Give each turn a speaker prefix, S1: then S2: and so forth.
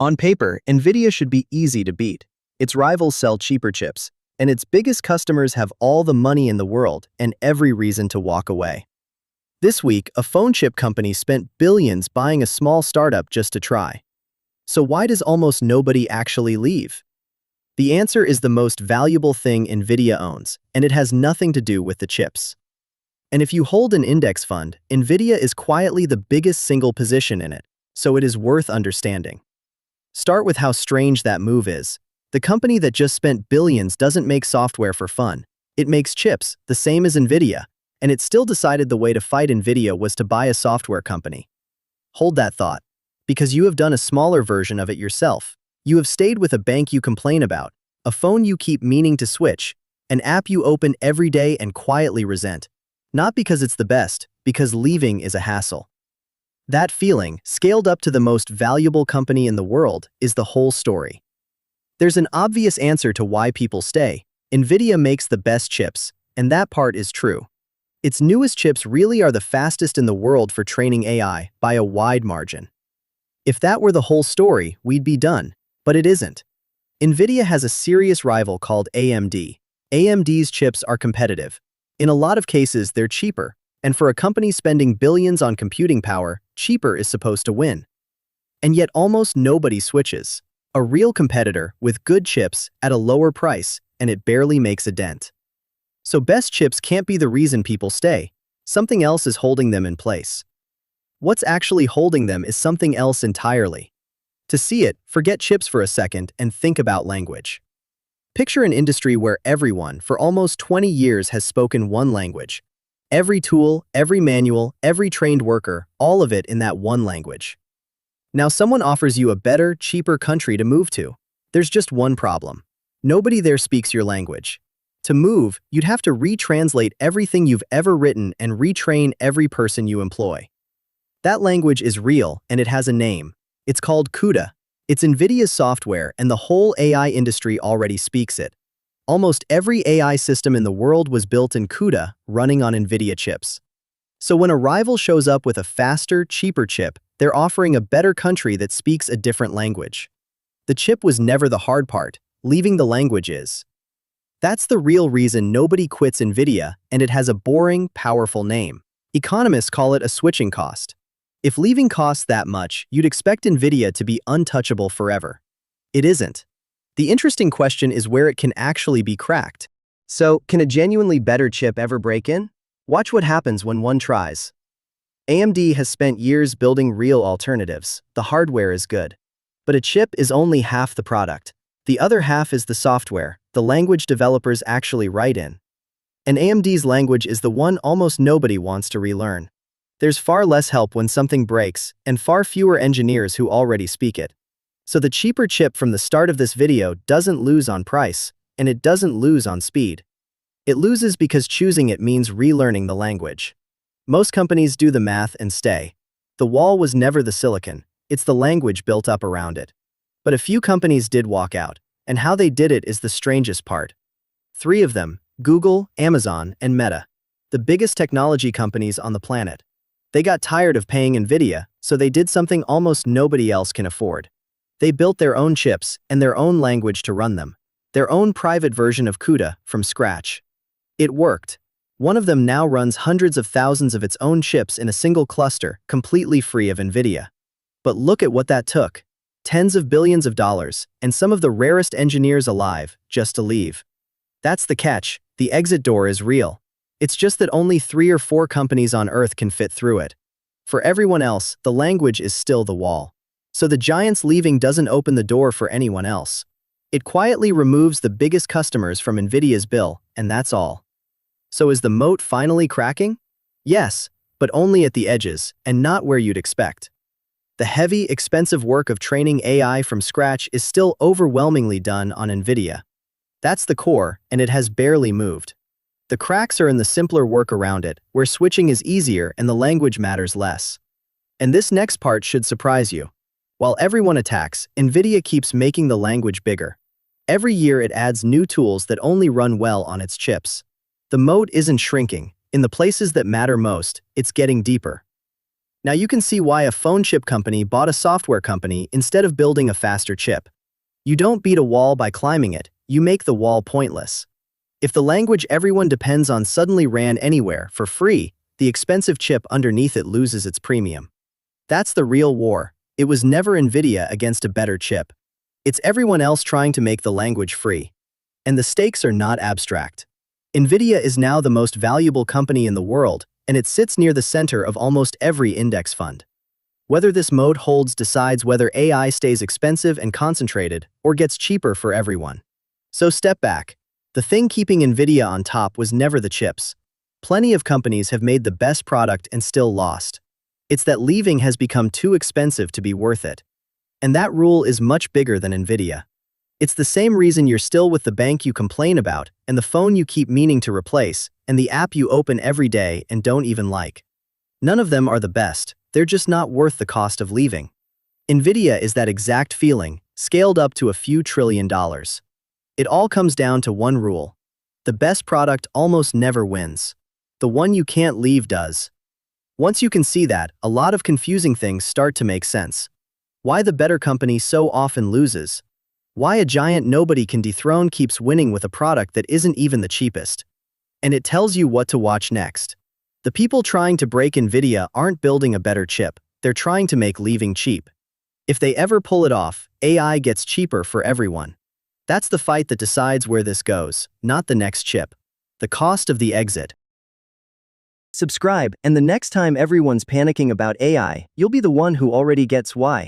S1: On paper, Nvidia should be easy to beat. Its rivals sell cheaper chips, and its biggest customers have all the money in the world and every reason to walk away. This week, a phone chip company spent billions buying a small startup just to try. So why does almost nobody actually leave? The answer is the most valuable thing Nvidia owns, and it has nothing to do with the chips. And if you hold an index fund, Nvidia is quietly the biggest single position in it, so it is worth understanding. Start with how strange that move is. The company that just spent billions doesn't make software for fun. It makes chips, the same as Nvidia, and it still decided the way to fight Nvidia was to buy a software company. Hold that thought, because you have done a smaller version of it yourself. You have stayed with a bank you complain about, a phone you keep meaning to switch, an app you open every day and quietly resent. Not because it's the best, because leaving is a hassle. That feeling, scaled up to the most valuable company in the world, is the whole story. There's an obvious answer to why people stay. Nvidia makes the best chips, and that part is true. Its newest chips really are the fastest in the world for training AI by a wide margin. If that were the whole story, we'd be done, but it isn't. Nvidia has a serious rival called AMD. AMD's chips are competitive. In a lot of cases, they're cheaper, and for a company spending billions on computing power, cheaper is supposed to win. And yet almost nobody switches. A real competitor with good chips at a lower price, and it barely makes a dent. So best chips can't be the reason people stay. Something else is holding them in place. What's actually holding them is something else entirely. To see it, forget chips for a second and think about language. Picture an industry where everyone, for almost 20 years, has spoken one language. Every tool, every manual, every trained worker, all of it in that one language. Now someone offers you a better, cheaper country to move to. There's just one problem. Nobody there speaks your language. To move, you'd have to retranslate everything you've ever written and retrain every person you employ. That language is real, and it has a name. It's called CUDA. It's Nvidia's software, and the whole AI industry already speaks it. Almost every AI system in the world was built in CUDA, running on Nvidia chips. So when a rival shows up with a faster, cheaper chip, they're offering a better country that speaks a different language. The chip was never the hard part, leaving the language is. That's the real reason nobody quits Nvidia, and it has a boring, powerful name. Economists call it a switching cost. If leaving costs that much, you'd expect Nvidia to be untouchable forever. It isn't. The interesting question is where it can actually be cracked. So, can a genuinely better chip ever break in? Watch what happens when one tries. AMD has spent years building real alternatives. The hardware is good. But a chip is only half the product. The other half is the software, the language developers actually write in. And AMD's language is the one almost nobody wants to relearn. There's far less help when something breaks, and far fewer engineers who already speak it. So the cheaper chip from the start of this video doesn't lose on price, and it doesn't lose on speed. It loses because choosing it means relearning the language. Most companies do the math and stay. The wall was never the silicon, it's the language built up around it. But a few companies did walk out, and how they did it is the strangest part. 3 of them, Google, Amazon, and Meta, the biggest technology companies on the planet. They got tired of paying Nvidia, so they did something almost nobody else can afford. They built their own chips and their own language to run them, their own private version of CUDA from scratch. It worked. One of them now runs hundreds of thousands of its own chips in a single cluster, completely free of Nvidia. But look at what that took. Tens of billions of dollars, and some of the rarest engineers alive, just to leave. That's the catch. The exit door is real. It's just that only 3 or 4 companies on Earth can fit through it. For everyone else, the language is still the wall. So the giants leaving doesn't open the door for anyone else. It quietly removes the biggest customers from Nvidia's bill, and that's all. So is the moat finally cracking? Yes, but only at the edges, and not where you'd expect. The heavy, expensive work of training AI from scratch is still overwhelmingly done on Nvidia. That's the core, and it has barely moved. The cracks are in the simpler work around it, where switching is easier and the language matters less. And this next part should surprise you. While everyone attacks, Nvidia keeps making the language bigger. Every year it adds new tools that only run well on its chips. The moat isn't shrinking. In the places that matter most, it's getting deeper. Now you can see why a phone chip company bought a software company instead of building a faster chip. You don't beat a wall by climbing it, you make the wall pointless. If the language everyone depends on suddenly ran anywhere, for free, the expensive chip underneath it loses its premium. That's the real war. It was never Nvidia against a better chip. It's everyone else trying to make the language free. And the stakes are not abstract. Nvidia is now the most valuable company in the world, and it sits near the center of almost every index fund. Whether this moat holds decides whether AI stays expensive and concentrated or gets cheaper for everyone. So step back. The thing keeping Nvidia on top was never the chips. Plenty of companies have made the best product and still lost. It's that leaving has become too expensive to be worth it. And that rule is much bigger than Nvidia. It's the same reason you're still with the bank you complain about, and the phone you keep meaning to replace, and the app you open every day and don't even like. None of them are the best, they're just not worth the cost of leaving. Nvidia is that exact feeling, scaled up to a few $1 trillion. It all comes down to one rule. The best product almost never wins. The one you can't leave does. Once you can see that, a lot of confusing things start to make sense. Why the better company so often loses. Why a giant nobody can dethrone keeps winning with a product that isn't even the cheapest. And it tells you what to watch next. The people trying to break Nvidia aren't building a better chip, they're trying to make leaving cheap. If they ever pull it off, AI gets cheaper for everyone. That's the fight that decides where this goes, not the next chip. The cost of the exit. Subscribe, and the next time everyone's panicking about AI, you'll be the one who already gets why.